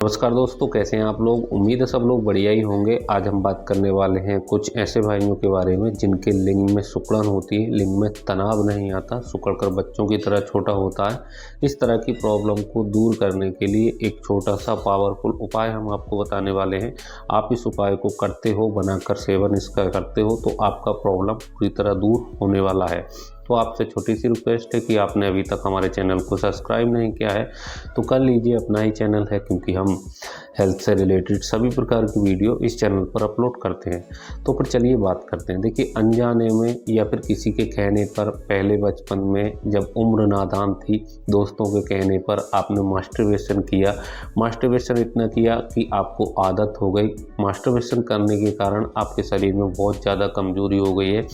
नमस्कार दोस्तों, कैसे हैं आप लोग। उम्मीद है सब लोग बढ़िया ही होंगे। आज हम बात करने वाले हैं कुछ ऐसे भाइयों के बारे में जिनके लिंग में सिकुड़न होती है, लिंग में तनाव नहीं आता, सिकुड़कर बच्चों की तरह छोटा होता है। इस तरह की प्रॉब्लम को दूर करने के लिए एक छोटा सा पावरफुल उपाय हम आपको बताने वाले हैं। आप इस उपाय को करते हो, बनाकर सेवन इसका करते हो, तो आपका प्रॉब्लम पूरी तरह दूर होने वाला है। तो आपसे छोटी सी रिक्वेस्ट है कि आपने अभी तक हमारे चैनल को सब्सक्राइब नहीं किया है तो कर लीजिए। अपना ही चैनल है, क्योंकि हम हेल्थ से रिलेटेड सभी प्रकार की वीडियो इस चैनल पर अपलोड करते हैं। तो फिर चलिए बात करते हैं। देखिए, अनजाने में या फिर किसी के कहने पर, पहले बचपन में जब उम्र नादान थी, दोस्तों के कहने पर आपने मास्टरबेशन किया। मास्टरबेशन इतना किया कि आपको आदत हो गई। मास्टरबेशन करने के कारण आपके शरीर में बहुत ज़्यादा कमजोरी हो गई है।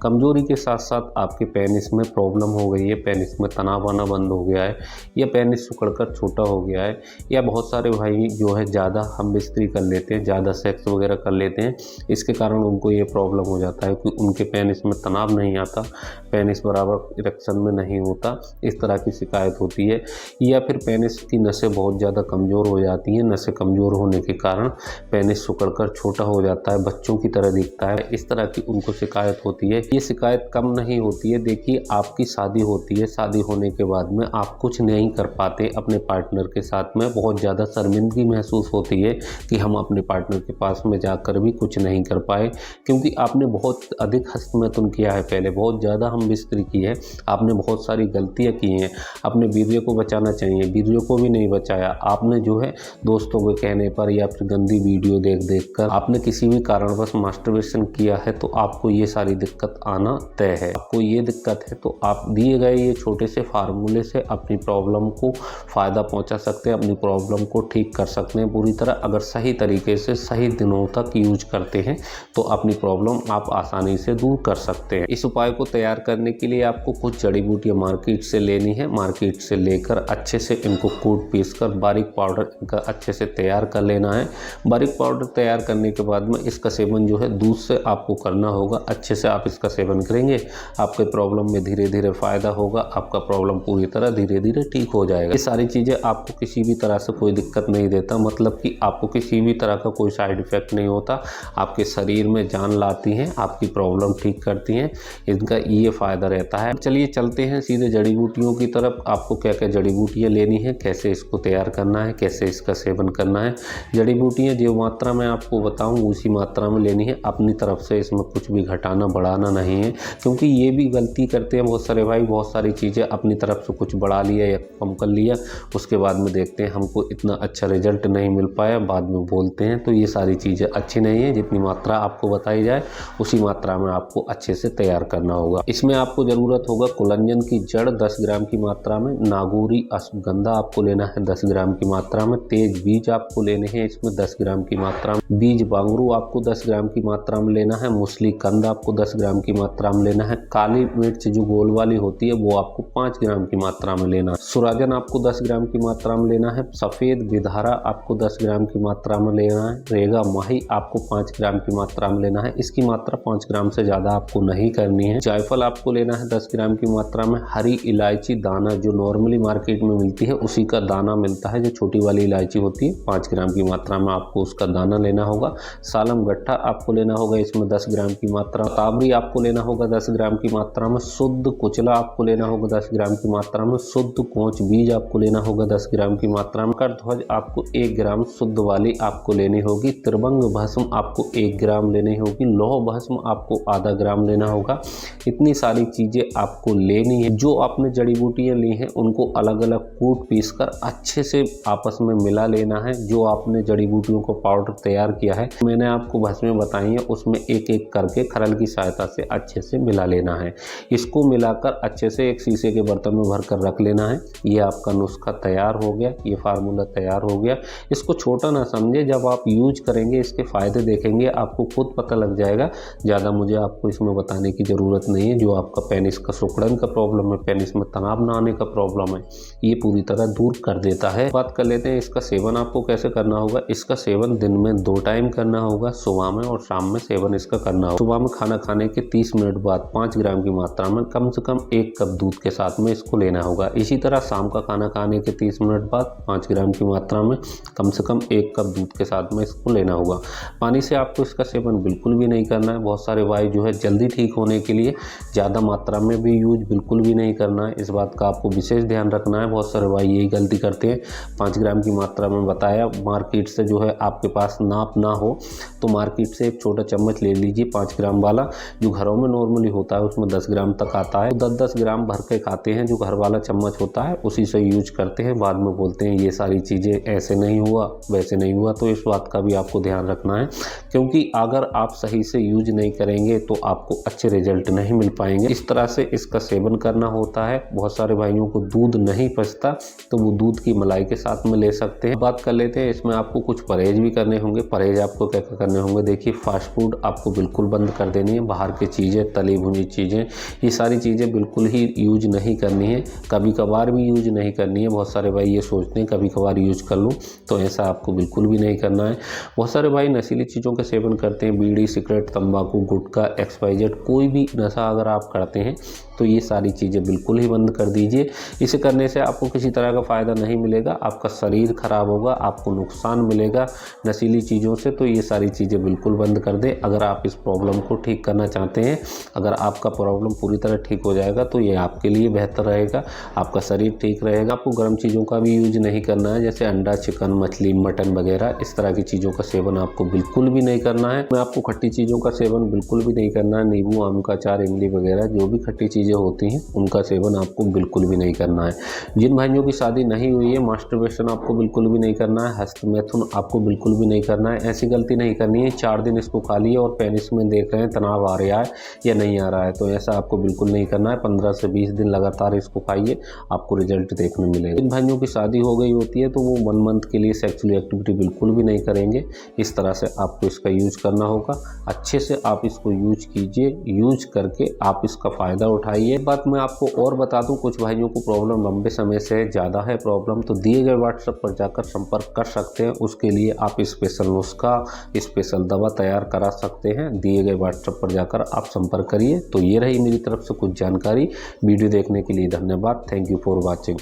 कमजोरी के साथ साथ आपके पेनिस में प्रॉब्लम हो गई है, पेनिस में तनाव आना बंद हो गया है, या पेनिस सिकुड़कर छोटा हो गया है, या बहुत सारे भाई जो है ज़्यादा हम बिस्तरी कर लेते हैं, ज़्यादा सेक्स वगैरह कर लेते हैं। इसके कारण उनको ये प्रॉब्लम हो जाता है कि उनके पेनिस में तनाव नहीं आता, पेनिस बराबर इरेक्शन में नहीं होता। इस तरह की शिकायत होती है। या फिर पेनिस की नसें बहुत ज़्यादा कमज़ोर हो जाती हैं। नसें कमज़ोर होने के कारण पेनिस सिकुड़कर छोटा हो जाता है, बच्चों की तरह दिखता है। इस तरह की उनको शिकायत होती है। ये शिकायत कम नहीं होती है। देखिए, आपकी शादी होती है, शादी होने के बाद में आप कुछ नहीं कर पाते अपने पार्टनर के साथ में, बहुत ज़्यादा शर्मिंदगी महसूस होती है कि हम अपने पार्टनर के पास में जाकर भी कुछ नहीं कर पाए, क्योंकि आपने बहुत अधिक हस्तमैथुन किया है, पहले बहुत ज़्यादा हम बिस्तरी की है, आपने बहुत सारी गलतियाँ की हैं। अपने वीर्य को बचाना चाहिए, वीर्य को भी नहीं बचाया आपने। जो है दोस्तों के कहने पर या फिर गंदी वीडियो देख कर आपने किसी भी कारणवश मास्टरबेशन किया है, तो आपको ये सारी दिक्कत आना तय है। आपको ये दिक्कत है तो आप दिए गए ये छोटे से फार्मूले से अपनी प्रॉब्लम को फ़ायदा पहुंचा सकते हैं, अपनी प्रॉब्लम को ठीक कर सकते हैं पूरी तरह। अगर सही तरीके से सही दिनों तक यूज करते हैं तो अपनी प्रॉब्लम आप आसानी से दूर कर सकते हैं। इस उपाय को तैयार करने के लिए आपको कुछ जड़ी बूटियाँ मार्केट से लेनी है। मार्केट से लेकर अच्छे से इनको कूट पीस कर बारीक पाउडर इनका अच्छे से तैयार कर लेना है। बारीक पाउडर तैयार करने के बाद में इसका सेवन जो है दूध से आपको करना होगा। अच्छे से आप इसका सेवन करेंगे, आपके प्रॉब्लम में धीरे धीरे फ़ायदा होगा, आपका प्रॉब्लम पूरी तरह धीरे धीरे ठीक हो जाएगा। ये सारी चीज़ें आपको किसी भी तरह से कोई दिक्कत नहीं देता, मतलब कि आपको किसी भी तरह का कोई साइड इफ़ेक्ट नहीं होता, आपके शरीर में जान लाती हैं, आपकी प्रॉब्लम ठीक करती हैं। इनका ये फ़ायदा रहता है। चलिए चलते हैं सीधे जड़ी बूटियों की तरफ। आपको क्या क्या जड़ी बूटियाँ लेनी है, कैसे इसको तैयार करना है, कैसे इसका सेवन करना है। जड़ी बूटियाँ जो मात्रा में आपको बताऊँ उसी मात्रा में लेनी है। अपनी तरफ से इसमें कुछ भी घटाना बढ़ाना नहीं है, क्योंकि ये भी गलती करते हैं बहुत सारे भाई। बहुत सारी चीज़ें अपनी तरफ से कुछ बढ़ा लिया या कम कर लिया, उसके बाद में देखते हैं हमको इतना अच्छा रिजल्ट नहीं मिल पाया, बाद में बोलते हैं। तो ये सारी चीज़ें अच्छी नहीं है। जितनी मात्रा आपको बताई जाए उसी मात्रा में आपको अच्छे से तैयार करना होगा। इसमें आपको ज़रूरत होगा कुलंजन की जड़ 10 ग्राम की मात्रा में, नागौरी अश्वगंधा आपको लेना है 10 ग्राम की मात्रा में, तेज बीज आपको लेने हैं इसमें 10 ग्राम की मात्रा में, बीज बांगरू आपको 10 ग्राम की मात्रा में लेना है, मूसली कंद आपको 10 ग्राम की मात्रा में लेना है, काली मिर्च जो गोल वाली होती है वो आपको 5 ग्राम की मात्रा में लेना है, सुराजन आपको 10 ग्राम की मात्रा में लेना है, सफ़ेद बिधारा आपको 10 ग्राम की मात्रा में लेना है, रेगा माही आपको 5 ग्राम की मात्रा में लेना है। इसकी मात्रा 5 ग्राम से ज़्यादा आपको नहीं करनी है। जायफल आपको लेना है 10 ग्राम की मात्रा में, हरी इलायची दाना जो नॉर्मली मार्केट में मिलती है उसी का दाना मिलता है, जो छोटी वाली इलायची होती है, 5 ग्राम की मात्रा में आपको उसका दाना लेना होगा। सालम गट्ठा आपको लेना होगा इसमें 10 ग्राम की मात्रा, ताबरी आपको लेना होगा 10 ग्राम की मात्रा में, शुद्ध कुचला आपको लेना होगा 10 ग्राम की मात्रा में, शुद्ध कोंच बीज आपको लेना होगा 10 ग्राम की मात्रा में, करध्वज आपको 1 ग्राम शुद्ध वाली आपको लेनी होगी, त्रिभंग भस्म आपको 1 ग्राम लेनी होगी, लौह भस्म आपको आधा ग्राम लेना होगा। इतनी सारी चीज़ें आपको लेनी है। जो आपने जड़ी बूटियाँ ली हैं उनको अलग अलग कूट पीस कर अच्छे से आपस में मिला लेना है। जो आपने जड़ी बूटियों को पाउडर तैयार किया है, मैंने आपको भस्में बताई है, उसमें एक एक करके खरल की सहायता से अच्छे से मिला लेना है। इसको मिलाकर अच्छे से एक शीशे के बर्तन में भर कर रख लेना है। ये आपका नुस्खा तैयार हो गया, ये फार्मूला तैयार हो गया। इसको छोटा ना समझे, जब आप यूज करेंगे इसके फ़ायदे देखेंगे आपको खुद पता लग जाएगा। ज़्यादा मुझे आपको इसमें बताने की ज़रूरत नहीं है। जो आपका पेनिस का सिकुड़न का प्रॉब्लम है, पेनिस में तनाव ना आने का प्रॉब्लम है, ये पूरी तरह दूर कर देता है। बात कर लेते हैं इसका सेवन आपको कैसे करना होगा। इसका सेवन दिन में 2 टाइम करना होगा, सुबह में और शाम में सेवन इसका करना होगा। सुबह में खाना खाने के 30 मिनट बाद 5 ग्राम की मात्रा में कम से कम 1 कप दूध के साथ में इसको लेना होगा। इसी तरह शाम का खाना खाने के 30 मिनट बाद 5 ग्राम की मात्रा में कम कम से कम 1 कप दूध के साथ में इसको लेना होगा। पानी से आपको इसका सेवन बिल्कुल भी नहीं करना है। बहुत सारे भाई जो है जल्दी ठीक होने के लिए ज़्यादा मात्रा में भी यूज बिल्कुल भी नहीं करना है। इस बात का आपको विशेष ध्यान रखना है। बहुत सारे भाई यही गलती करते हैं। 5 ग्राम की मात्रा में बताया, मार्केट से जो है आपके पास नाप ना हो तो मार्केट से एक छोटा चम्मच ले लीजिए 5 ग्राम वाला। जो घरों में नॉर्मली होता है उसमें 10 ग्राम तक आता है। 10-10 ग्राम भर के खाते हैं। जो घर वाला चम्मच होता है उसी से यूज करते हैं। बाद में बोलते हैं ये सारी चीज़ें ऐसे नहीं हुआ वैसे नहीं हुआ। तो इस बात का भी आपको ध्यान रखना है, क्योंकि अगर आप सही से यूज नहीं करेंगे तो आपको अच्छे रिजल्ट नहीं मिल पाएंगे। इस तरह से इसका सेवन करना होता है। बहुत सारे भाइयों को दूध नहीं पचता तो वो दूध की मलाई के साथ में ले सकते हैं। बात कर लेते हैं इसमें आपको कुछ परहेज भी करने होंगे। परहेज आपको क्या क्या करने होंगे, देखिए फास्ट फूड आपको बिल्कुल बंद कर देनी है। बाहर की चीज़ें, तली भुनी चीज़ें, ये सारी चीज़ें बिल्कुल ही यूज नहीं करनी है। कभी कभार भी यूज नहीं करनी है। बहुत सारे भाई ये सोचते हैं कभी कभार यूज कर लूँ, तो ऐसा आपको बिल्कुल भी नहीं करना है। बहुत सारे भाई नशीली चीज़ों का सेवन करते हैं। बीड़ी, सिगरेट, तंबाकू, गुटखा, XYZ, कोई भी नशा अगर आप करते हैं तो ये सारी चीज़ें बिल्कुल ही बंद कर दीजिए। इसे करने से आपको किसी तरह का फ़ायदा नहीं मिलेगा। आपका शरीर खराब होगा, आपको नुकसान मिलेगा नशीली चीज़ों से। तो ये सारी चीज़ें बिल्कुल बंद कर दें अगर आप इस प्रॉब्लम को ठीक करना चाहते हैं। अगर आपका प्रॉब्लम पूरी तरह ठीक हो जाएगा तो ये आपके लिए बेहतर रहेगा, आपका शरीर ठीक रहेगा। आपको गर्म चीज़ों का भी यूज नहीं करना है, जैसे अंडा, चिकन, मछली, मटन वगैरह। इस तरह की चीज़ों का सेवन आपको बिल्कुल भी नहीं करना है। मैं आपको खट्टी चीज़ों का सेवन बिल्कुल भी नहीं करना है। नींबू, आम का अचार, इमली वगैरह जो भी खट्टी चीज़ें होती हैं उनका सेवन आपको बिल्कुल भी नहीं करना है। जिन भाइयों की शादी नहीं हुई है, मास्टरबेशन आपको बिल्कुल भी नहीं करना है। हस्तमैथुन आपको बिल्कुल भी नहीं करना है। ऐसी गलती नहीं करनी है 4 दिन इसको खा लिए और पेनिस में देख रहे हैं तनाव आ रहा है या नहीं आ रहा है, तो ऐसा आपको बिल्कुल नहीं करना है। 15 से 20 दिन लगातार इसको खाइए, आपको रिजल्ट देखने मिलेगा। जिन भाइयों की शादी हो गई होती है तो वो 1 मंथ के लिए सेक्सुअल एक्टिविटी बिल्कुल भी नहीं करेंगे। इस तरह से आपको इसका यूज करना होगा। अच्छे से आप इसको यूज कीजिए, यूज करके आप इसका फ़ायदा उठाइए। बात मैं आपको और बता दूं, कुछ भाइयों को प्रॉब्लम लंबे समय से ज़्यादा है प्रॉब्लम, तो दिए गए व्हाट्सएप पर जाकर संपर्क कर सकते हैं। उसके लिए आप स्पेशल नुस्खा, स्पेशल दवा तैयार करा सकते हैं। दिए गए व्हाट्सएप पर जाकर आप संपर्क करिए। तो ये रही मेरी तरफ से कुछ जानकारी। वीडियो देखने के लिए धन्यवाद। Thank you for watching.